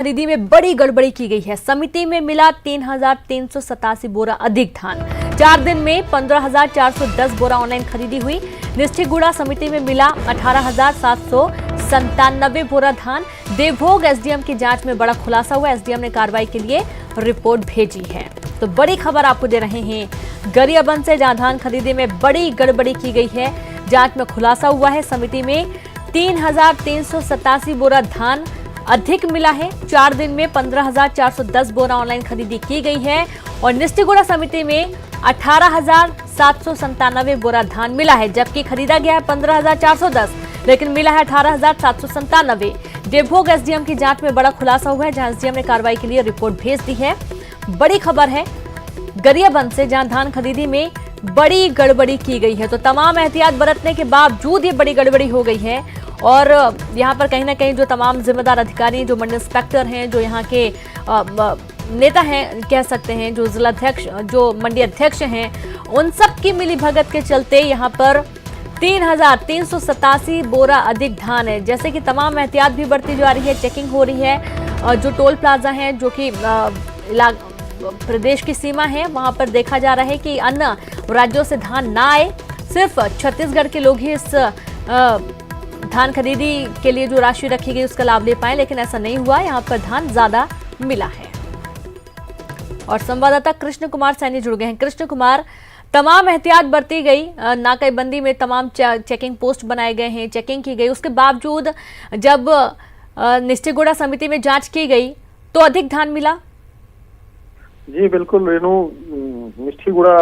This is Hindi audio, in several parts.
खरीदी में बड़ी गड़बड़ी की गई है। समिति में मिला 3,387 बोरा अधिक धान। 4 दिन में 15,410 बोरा ऑनलाइन खरीदी हुई। निष्ठीगुड़ा समिति में मिला 18,797 बोरा धान। देवभोग एसडीएम की जांच में बड़ा खुलासा हुआ। एसडीएम ने कार्रवाई के लिए रिपोर्ट भेजी है। तो बड़ी खबर आपको दे रहे हैं गरियाबंद से, जहां धान खरीदी में बड़ी गड़बड़ी की गई है। जांच में खुलासा हुआ है। समिति में 3,387 बोरा धान अधिक मिला है। 4 दिन में 15,410 बोरा ऑनलाइन खरीदी की गई है और निष्ठीगुड़ा समिति में 18,797 बोरा धान मिला है, जबकि खरीदा गया है 15,410, लेकिन मिला है 18,797। देवभोग एसडीएम की जांच में बड़ा खुलासा हुआ है, जहां एसडीएम ने कार्रवाई के लिए रिपोर्ट भेज दी है। बड़ी खबर है गरियाबंद से, जहां धान खरीदी में बड़ी गड़बड़ी की गई है। तो तमाम एहतियात बरतने के बावजूद ये बड़ी गड़बड़ी हो गई है और यहाँ पर कहीं ना कहीं जो तमाम जिम्मेदार अधिकारी, जो मंडल इंस्पेक्टर हैं, जो यहाँ के नेता हैं कह सकते हैं, जो जिलाध्यक्ष, जो मंडी अध्यक्ष हैं, उन सब की मिलीभगत के चलते यहाँ पर 3,387 बोरा अधिक धान है। जैसे कि तमाम एहतियात भी बढ़ती जा रही है, चेकिंग हो रही है। जो टोल प्लाजा हैं, जो कि प्रदेश की सीमा है, वहां पर देखा जा रहा है कि अन्य राज्यों से धान ना आए, सिर्फ छत्तीसगढ़ के लोग ही इस धान खरीदी के लिए जो राशि रखी गई उसका लाभ ले पाए, लेकिन ऐसा नहीं हुआ। यहाँ पर धान ज्यादा मिला है। और संवाददाता कृष्ण कुमार सैनी जुड़ गए हैं। कृष्ण कुमार, तमाम एहतियात बरती गई, नाकाबंदी में तमाम चेकिंग पोस्ट बनाए गए हैं, चेकिंग की गई, उसके बावजूद जब निष्ठीगुड़ा समिति में जांच की गई तो अधिक धान मिला। जी बिल्कुल रेणु, निष्ठीगुड़ा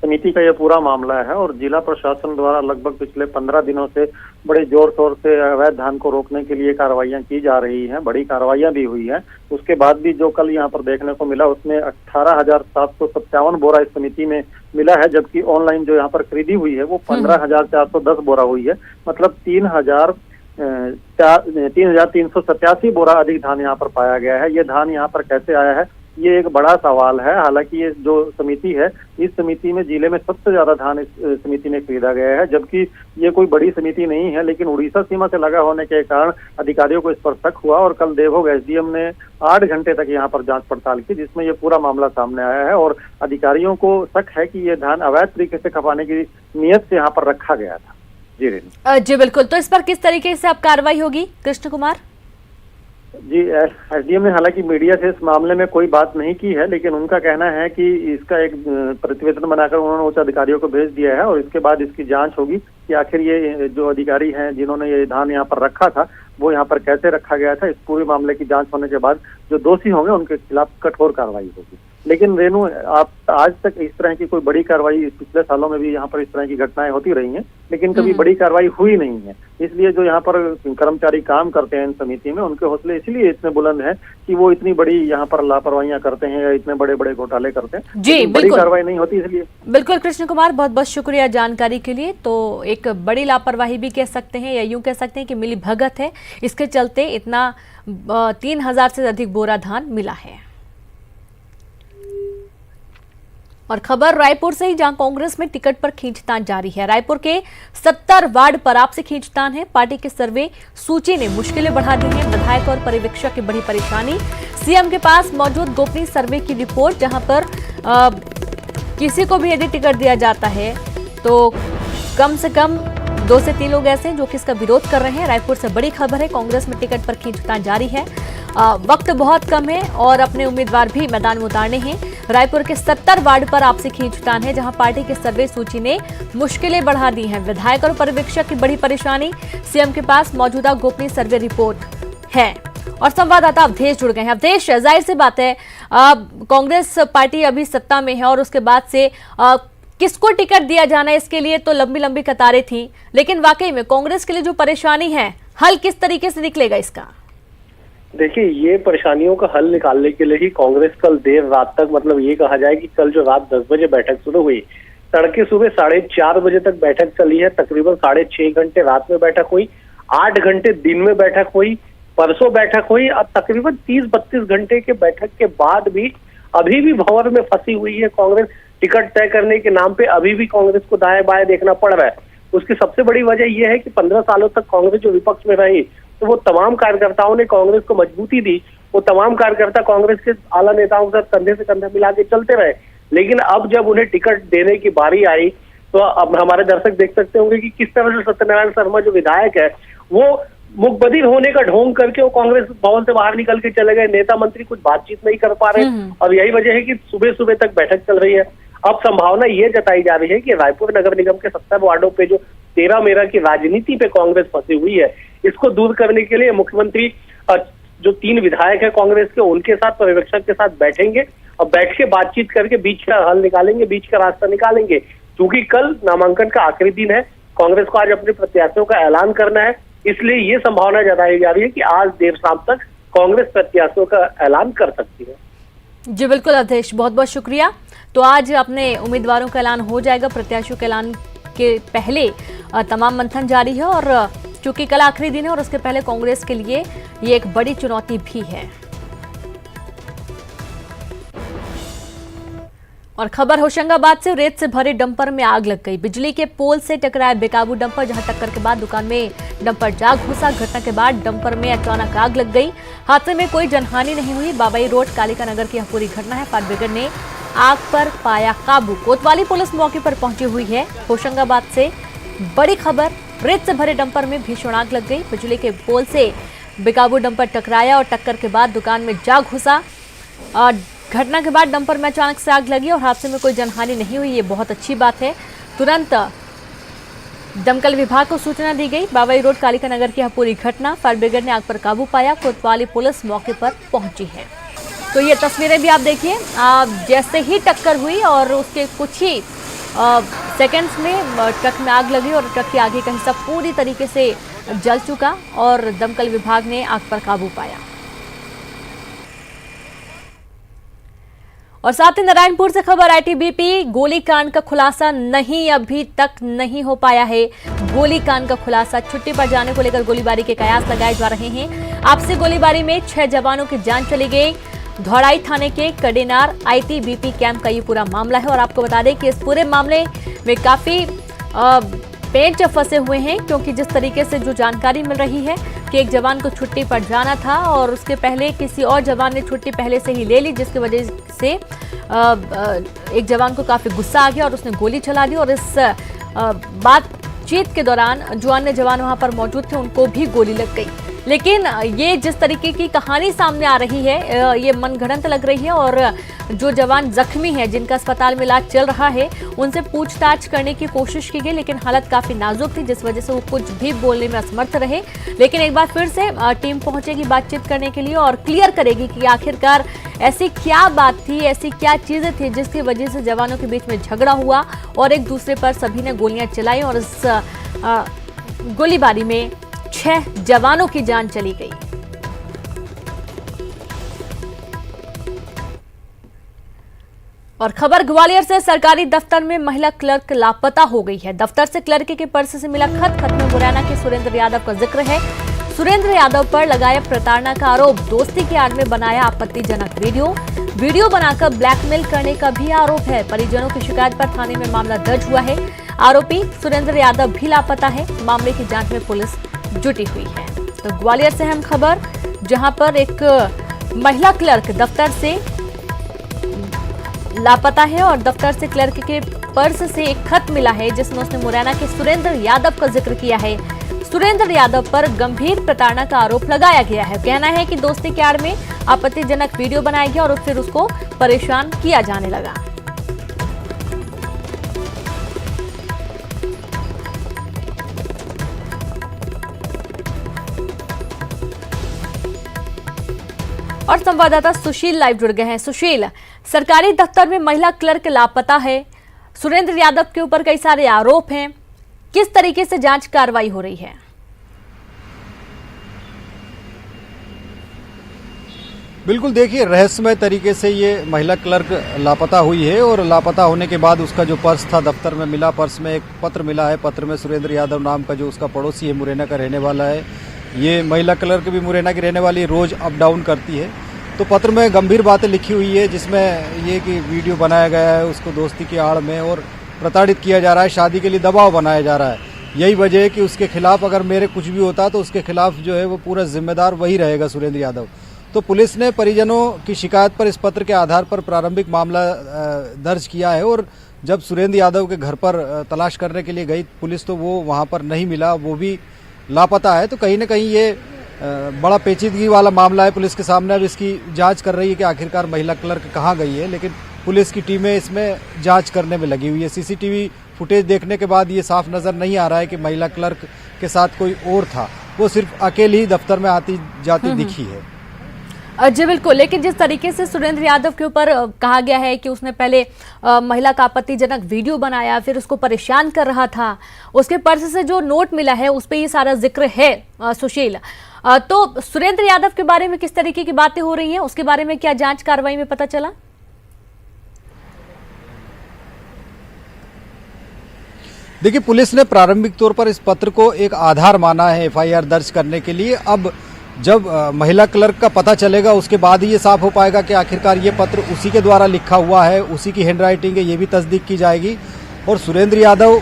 समिति का यह पूरा मामला है और जिला प्रशासन द्वारा लगभग पिछले 15 दिनों से बड़े जोर शोर से अवैध धान को रोकने के लिए कार्रवाइयां की जा रही हैं। बड़ी कार्रवाइयां भी हुई हैं। उसके बाद भी जो कल यहां पर देखने को मिला, उसमें 18,757 बोरा इस समिति में मिला है, जबकि ऑनलाइन जो यहाँ पर खरीदी हुई है वो 15,410 बोरा हुई है। मतलब 3,387 बोरा अधिक धान यहाँ पर पाया गया है। ये धान यहाँ पर कैसे आया है, ये एक बड़ा सवाल है। हालांकि ये जो समिति है, इस समिति में जिले में सबसे ज्यादा धान इस समिति में खरीदा गया है, जबकि ये कोई बड़ी समिति नहीं है, लेकिन उड़ीसा सीमा से लगा होने के कारण अधिकारियों को इस पर शक हुआ और कल देवभोग एसडीएम ने 8 घंटे तक यहाँ पर जांच पड़ताल की, जिसमें ये पूरा मामला सामने आया है और अधिकारियों को शक है कि ये धान अवैध तरीके से खपाने की नीयत से यहाँ पर रखा गया था। जी रेणु। जी बिल्कुल, तो इस पर किस तरीके से अब कार्रवाई होगी कृष्ण कुमार? जी, एसडीएम ने हालांकि मीडिया से इस मामले में कोई बात नहीं की है, लेकिन उनका कहना है कि इसका एक प्रतिवेदन बनाकर उन्होंने उच्च अधिकारियों को भेज दिया है और इसके बाद इसकी जांच होगी कि आखिर ये जो अधिकारी हैं जिन्होंने ये धान यहाँ पर रखा था वो यहाँ पर कैसे रखा गया था। इस पूरे मामले की जांच होने के बाद जो दोषी होंगे उनके खिलाफ कठोर कार्रवाई होगी। लेकिन रेणु, आप आज तक इस तरह की कोई बड़ी कार्रवाई, पिछले सालों में भी यहाँ पर इस तरह की घटनाएं होती रही हैं, लेकिन कभी बड़ी कार्रवाई हुई नहीं है। इसलिए जो यहाँ पर कर्मचारी काम करते हैं इन समिति में, उनके हौसले इसलिए इतने बुलंद हैं कि वो इतनी बड़ी यहाँ पर लापरवाहियां करते हैं या इतने बड़े बड़े घोटाले करते हैं। जी बड़ी कार्रवाई नहीं होती इसलिए। बिल्कुल कृष्ण कुमार, बहुत बहुत शुक्रिया जानकारी के लिए। तो एक बड़ी लापरवाही भी कह सकते हैं या यूं कह सकते हैं कि मिली भगत है, इसके चलते इतना 3,000 से अधिक बोरा धान मिला है। और खबर रायपुर से ही, जहां कांग्रेस में टिकट पर खींचतान जारी है। रायपुर के 70 वार्ड पर आपसी खींचतान है। पार्टी के सर्वे सूची ने मुश्किलें बढ़ा दी हैं। विधायक और पर्यवेक्षक की बड़ी परेशानी। सीएम के पास मौजूद गोपनीय सर्वे की रिपोर्ट, जहां पर किसी को भी यदि टिकट दिया जाता है तो कम से कम 2 से 3 लोग ऐसे हैं जो कि इसका विरोध कर रहे हैं। रायपुर से बड़ी खबर है, कांग्रेस में टिकट पर खींचतान जारी है। वक्त बहुत कम है और अपने उम्मीदवार भी मैदान में उतारने हैं। रायपुर के 70 वार्ड पर आपसी खींचतान है, जहां पार्टी के सर्वे सूची ने मुश्किलें बढ़ा दी हैं। विधायक और पर्यवेक्षक की बड़ी परेशानी। सीएम के पास मौजूदा गोपनीय सर्वे रिपोर्ट है। और संवाददाता अवधेश जुड़ गए हैं। अवधेश, जाहिर सी बात है कांग्रेस पार्टी अभी सत्ता में है और उसके बाद से किसको टिकट दिया जाना है, इसके लिए तो लंबी लंबी कतारें थी, लेकिन वाकई में कांग्रेस के लिए जो परेशानी है, हल किस तरीके से निकलेगा इसका? देखिए, ये परेशानियों का हल निकालने के लिए ही कांग्रेस कल देर रात तक, मतलब ये कहा जाए कि कल जो रात 10 बजे बैठक शुरू हुई, तड़के सुबह 4:30 बजे तक बैठक चली है। तकरीबन 6.5 घंटे रात में बैठक हुई, 8 घंटे दिन में बैठक हुई, परसों बैठक हुई। अब तकरीबन 30-32 घंटे के बैठक के बाद भी अभी भी भंवर में फंसी हुई है कांग्रेस। टिकट तय करने के नाम पे अभी भी कांग्रेस को दाएं बाएं देखना पड़ रहा है। उसकी सबसे बड़ी वजह यह है कि 15 सालों तक कांग्रेस जो विपक्ष में रही, तो वो तमाम कार्यकर्ताओं ने कांग्रेस को मजबूती दी, वो तमाम कार्यकर्ता कांग्रेस के आला नेताओं के साथ कंधे से कंधा मिला के चलते रहे। लेकिन अब जब उन्हें टिकट देने की बारी आई तो अब हमारे दर्शक देख सकते होंगे कि किस तरह से सत्यनारायण शर्मा जो विधायक है वो मुखबधिर होने का ढोंग करके वो कांग्रेस भवन से बाहर निकल के चले गए। नेता मंत्री कुछ बातचीत नहीं कर पा रहे और यही वजह है कि सुबह सुबह तक बैठक चल रही है। अब संभावना ये जताई जा रही है कि रायपुर नगर निगम के 70 वार्डों पे जो तेरा मेरा की राजनीति पे कांग्रेस फंसी हुई है, इसको दूर करने के लिए मुख्यमंत्री जो 3 विधायक है कांग्रेस के, उनके साथ पर्यवेक्षक के साथ बैठेंगे और बैठ के बातचीत करके बीच का हल निकालेंगे, बीच का रास्ता निकालेंगे। क्योंकि कल नामांकन का आखिरी दिन है, कांग्रेस को आज अपने प्रत्याशियों का ऐलान करना है, इसलिए ये संभावना जताई जा रही है कि आज देर शाम तक कांग्रेस प्रत्याशियों का ऐलान कर सकती है। जी बिल्कुल अवधेश, बहुत बहुत शुक्रिया। तो आज अपने उम्मीदवारों का ऐलान हो जाएगा, प्रत्याशियों के ऐलान के पहले तमाम मंथन जारी है और चूंकि कल आखिरी दिन है और उसके पहले कांग्रेस के लिए ये एक बड़ी चुनौती भी है। और खबर होशंगाबाद से, रेत से भरे डंपर में आग लग गई। बिजली के पोल से टकराया बेकाबू डंपर, जहां टक्कर के बाद दुकान में डंपर जा घुसा। घटना के बाद डंपर में अचानक आग लग गई। हादसे में कोई जनहानि नहीं हुई। बाबई रोड कालिका नगर की यह पूरी घटना है। फायर ब्रिगेड ने आग पर पाया काबू। कोतवाली पुलिस मौके पर पहुंची हुई है। होशंगाबाद से बड़ी खबर, रेत से भरे डंपर में भीषण आग लग गई। बिजली के पोल से बेकाबू डंपर टकराया और टक्कर के बाद दुकान में जा घुसा। घटना के बाद डंपर में अचानक से आग लगी और हादसे में कोई जनहानि नहीं हुई, ये बहुत अच्छी बात है। तुरंत दमकल विभाग को सूचना दी गई। बाबई रोड कालिका नगर की यह पूरी घटना, फायर ब्रिगेड ने आग पर काबू पाया। कोतवाली पुलिस मौके पर पहुंची है। तो ये तस्वीरें भी आप देखिए, जैसे ही टक्कर हुई और उसके कुछ ही सेकंड्स में ट्रक में आग लगी और ट्रक के आगे का हिस्सा पूरी तरीके से जल चुका और दमकल विभाग ने आग पर काबू पाया। और साथ ही नारायणपुर से खबर, आईटीबीपी गोलीकांड का खुलासा अभी तक नहीं हो पाया है। गोलीकांड का खुलासा, छुट्टी पर जाने को लेकर गोलीबारी के कयास लगाए जा रहे हैं। आपसी गोलीबारी में 6 जवानों की जान चली गई। धौड़ाई थाने के कडेनार आईटीबीपी कैंप का ये पूरा मामला है और आपको बता दें कि इस पूरे मामले में काफी पेंच फंसे हुए हैं, क्योंकि जिस तरीके से जो जानकारी मिल रही है कि एक जवान को छुट्टी पर जाना था और उसके पहले किसी और जवान ने छुट्टी पहले से ही ले ली, जिसकी वजह से एक जवान को काफी गुस्सा आ गया और उसने गोली चला दी और इस बातचीत के दौरान जो अन्य जवान वहां पर मौजूद थे उनको भी गोली लग गई। लेकिन ये जिस तरीके की कहानी सामने आ रही है ये मनगढ़ंत लग रही है और जो जवान जख्मी हैं, जिनका अस्पताल में इलाज चल रहा है, उनसे पूछताछ करने की कोशिश की गई, लेकिन हालत काफी नाजुक थी, जिस वजह से वो कुछ भी बोलने में असमर्थ रहे। लेकिन एक बार फिर से टीम पहुंचेगी बातचीत करने के लिए और क्लियर करेगी कि आखिरकार ऐसी क्या बात थी, ऐसी क्या चीजें थी जिसकी वजह से जवानों के बीच में झगड़ा हुआ और एक दूसरे पर सभी ने गोलियां चलाई और इस गोलीबारी में 6 जवानों की जान चली गई। और खबर ग्वालियर से, सरकारी दफ्तर में महिला क्लर्क लापता हो गई है। दफ्तर से क्लर्क के पर्स से मिला खत में मुरैना के सुरेंद्र यादव का जिक्र है। सुरेंद्र यादव पर लगाया प्रताड़ना का आरोप, दोस्ती की आड़ में बनाया आपत्तिजनक वीडियो बनाकर ब्लैकमेल करने का भी आरोप है। परिजनों की शिकायत पर थाने में मामला दर्ज हुआ है। आरोपी सुरेंद्र यादव भी लापता है। मामले की जांच में पुलिस जुटी हुई है। तो ग्वालियर से अहम खबर, जहां पर एक महिला क्लर्क दफ्तर से लापता है और दफ्तर से क्लर्क के पर्स से एक खत मिला है जिसमें उसने मुरैना के सुरेंद्र यादव का जिक्र किया है। सुरेंद्र यादव पर गंभीर प्रताड़ना का आरोप लगाया गया है। कहना है कि दोस्ती की आड़ में आपत्तिजनक वीडियो बनाया गया और फिर उसको परेशान किया जाने लगा। और संवाददाता सुशील लाइव जुड़ गए हैं। सुशील, सरकारी दफ्तर में महिला क्लर्क लापता है, सुरेंद्र यादव के ऊपर कई सारे आरोप हैं, किस तरीके से जांच कार्रवाई हो रही है? बिल्कुल, देखिए, रहस्यमय तरीके से ये महिला क्लर्क लापता हुई है और लापता होने के बाद उसका जो पर्स था दफ्तर में मिला, पर्स में एक पत्र मिला है। पत्र में सुरेंद्र यादव नाम का जो उसका पड़ोसी है, मुरैना का रहने वाला है, ये महिला क्लर्क भी मुरैना की रहने वाली, रोज अप डाउन करती है। तो पत्र में गंभीर बातें लिखी हुई है, जिसमें ये कि वीडियो बनाया गया है उसको दोस्ती की आड़ में और प्रताड़ित किया जा रहा है, शादी के लिए दबाव बनाया जा रहा है। यही वजह है कि उसके खिलाफ अगर मेरे कुछ भी होता तो उसके खिलाफ जो है वो पूरा जिम्मेदार वही रहेगा, सुरेंद्र यादव। तो पुलिस ने परिजनों की शिकायत पर इस पत्र के आधार पर प्रारंभिक मामला दर्ज किया है और जब सुरेंद्र यादव के घर पर तलाश करने के लिए गई पुलिस तो वो वहाँ पर नहीं मिला, वो भी लापता है। तो कहीं ना कहीं ये बड़ा पेचीदगी वाला मामला है पुलिस के सामने। अब इसकी जांच कर रही है कि आखिरकार महिला क्लर्क कहाँ गई है, लेकिन पुलिस की टीमें इसमें जांच करने में लगी हुई है। सीसीटीवी फुटेज देखने के बाद ये साफ नजर नहीं आ रहा है कि महिला क्लर्क के साथ कोई और था, वो सिर्फ अकेली ही दफ्तर में आती जाती दिखी है। जी बिल्कुल, लेकिन जिस तरीके से सुरेंद्र यादव के ऊपर कहा गया है कि उसने पहले महिला का आपत्तिजनक वीडियो बनाया, फिर उसको परेशान कर रहा था, उसके पर्स से जो नोट मिला है उस पर ये सारा जिक्र है सुशील। तो सुरेंद्र यादव के बारे में किस तरीके की बातें हो रही हैं, उसके बारे में क्या जांच कार्रवाई में पता चला? देखिए, पुलिस ने प्रारंभिक तौर पर इस पत्र को एक आधार माना है एफआईआर दर्ज करने के लिए। अब जब महिला क्लर्क का पता चलेगा उसके बाद ही ये साफ हो पाएगा कि आखिरकार ये पत्र उसी के द्वारा लिखा हुआ है, उसी की हैंडराइटिंग है, ये भी तस्दीक की जाएगी। और सुरेंद्र यादव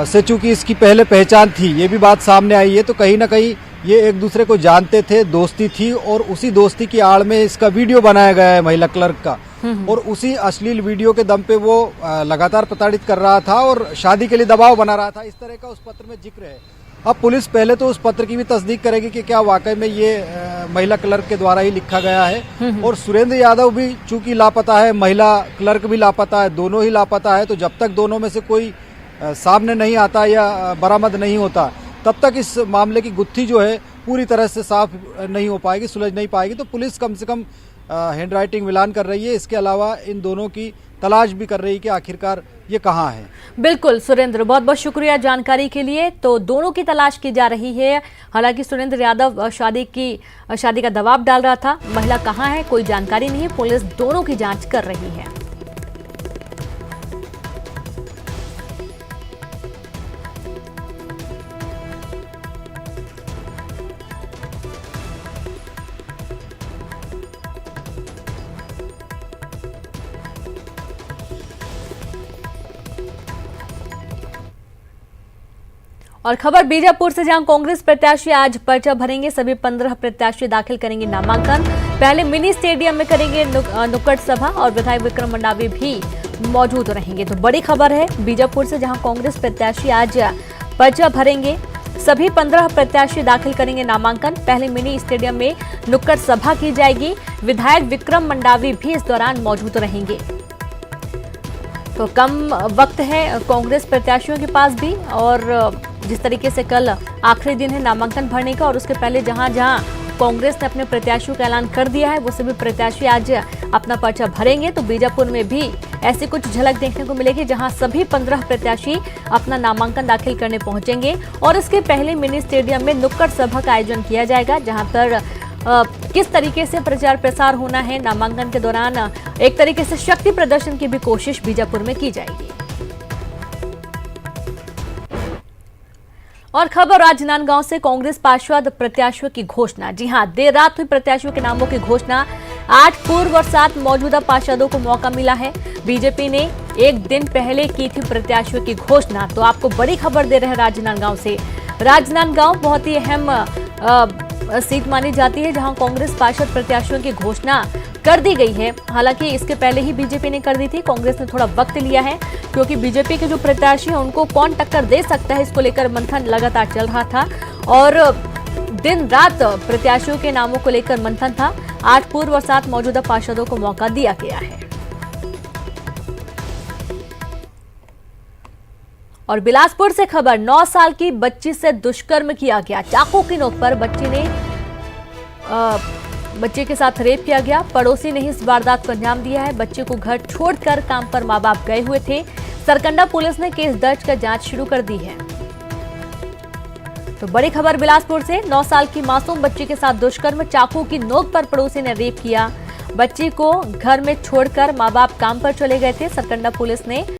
से चूंकि इसकी पहले पहचान थी, ये भी बात सामने आई है, तो कहीं ना कहीं ये एक दूसरे को जानते थे, दोस्ती थी और उसी दोस्ती की आड़ में इसका वीडियो बनाया गया है महिला क्लर्क का। और उसी अश्लील वीडियो के दम पे वो लगातार प्रताड़ित कर रहा था और शादी के लिए दबाव बना रहा था, इस तरह का उस पत्र में जिक्र है। अब पुलिस पहले तो उस पत्र की भी तस्दीक करेगी कि क्या वाकई में ये महिला क्लर्क के द्वारा ही लिखा गया है। और सुरेंद्र यादव भी चूंकि लापता है, महिला क्लर्क भी लापता है, दोनों ही लापता है, तो जब तक दोनों में से कोई सामने नहीं आता या बरामद नहीं होता तब तक इस मामले की गुत्थी जो है पूरी तरह से साफ नहीं हो पाएगी, सुलझ नहीं पाएगी। तो पुलिस कम से कम हैंडराइटिंग मिलान कर रही है, इसके अलावा इन दोनों की तलाश भी कर रही है कि आखिरकार ये कहाँ है। बिल्कुल सुरेंद्र, बहुत बहुत शुक्रिया जानकारी के लिए। तो दोनों की तलाश की जा रही है। हालांकि सुरेंद्र यादव शादी का दबाव डाल रहा था, महिला कहाँ है कोई जानकारी नहीं है, पुलिस दोनों की जांच कर रही है। और खबर बीजापुर से, जहां कांग्रेस प्रत्याशी आज पर्चा भरेंगे। सभी 15 प्रत्याशी दाखिल करेंगे नामांकन। पहले मिनी स्टेडियम में करेंगे नुक्कड़ सभा और विधायक विक्रम मंडावी भी मौजूद रहेंगे। तो बड़ी खबर है बीजापुर से, जहां कांग्रेस प्रत्याशी आज पर्चा भरेंगे। सभी 15 प्रत्याशी दाखिल करेंगे नामांकन। पहले मिनी स्टेडियम में नुक्कड़ सभा की जाएगी। विधायक विक्रम मंडावी भी इस दौरान मौजूद रहेंगे। तो कम वक्त है कांग्रेस प्रत्याशियों के पास भी, और जिस तरीके से कल आखिरी दिन है नामांकन भरने का, और उसके पहले जहां जहां कांग्रेस ने अपने प्रत्याशियों का ऐलान कर दिया है वो सभी प्रत्याशी आज अपना पर्चा भरेंगे। तो बीजापुर में भी ऐसी कुछ झलक देखने को मिलेगी, जहां सभी 15 प्रत्याशी अपना नामांकन दाखिल करने पहुंचेंगे। और इसके पहले मिनी स्टेडियम में नुक्कड़ सभा का आयोजन किया जाएगा, जहां पर किस तरीके से प्रचार प्रसार होना है नामांकन के दौरान, एक तरीके से शक्ति प्रदर्शन की भी कोशिश बीजापुर में की जाएगी। और खबर राजनांदगांव से, कांग्रेस पार्षद प्रत्याशियों की घोषणा। जी हां, देर रात हुई प्रत्याशियों के नामों की घोषणा। 8 पूर्व और 7 मौजूदा पार्षदों को मौका मिला है। बीजेपी ने एक दिन पहले की थी प्रत्याशियों की घोषणा। तो आपको बड़ी खबर दे रहे हैं राजनांदगांव से। राजनांदगांव बहुत ही अहम सीट मानी जाती है, जहां कांग्रेस पार्षद प्रत्याशियों की घोषणा कर दी गई है। हालांकि इसके पहले ही बीजेपी ने कर दी थी, कांग्रेस ने थोड़ा वक्त लिया है, क्योंकि बीजेपी के जो प्रत्याशी हैं उनको कौन टक्कर दे सकता है, इसको लेकर मंथन लगातार चल रहा था और दिन रात प्रत्याशियों के नामों को लेकर मंथन था। 8 पूर्व और 7 मौजूदा पार्षदों को मौका दिया गया है। और बिलासपुर से खबर, 9 साल की बच्ची से दुष्कर्म किया गया। चाकू की नोक पर बच्चे के साथ रेप किया गया। पड़ोसी ने इस वारदात को अंजाम दिया है। बच्चे को घर छोड़कर काम पर मां बाप गए हुए थे। सरकंडा पुलिस ने केस दर्ज कर जांच शुरू कर दी है। तो बड़ी खबर बिलासपुर से, 9 साल की मासूम बच्ची के साथ दुष्कर्म, चाकू की नोक पर पड़ोसी ने रेप किया। बच्ची को घर में छोड़कर मां बाप काम पर चले गए थे। सरकंडा पुलिस ने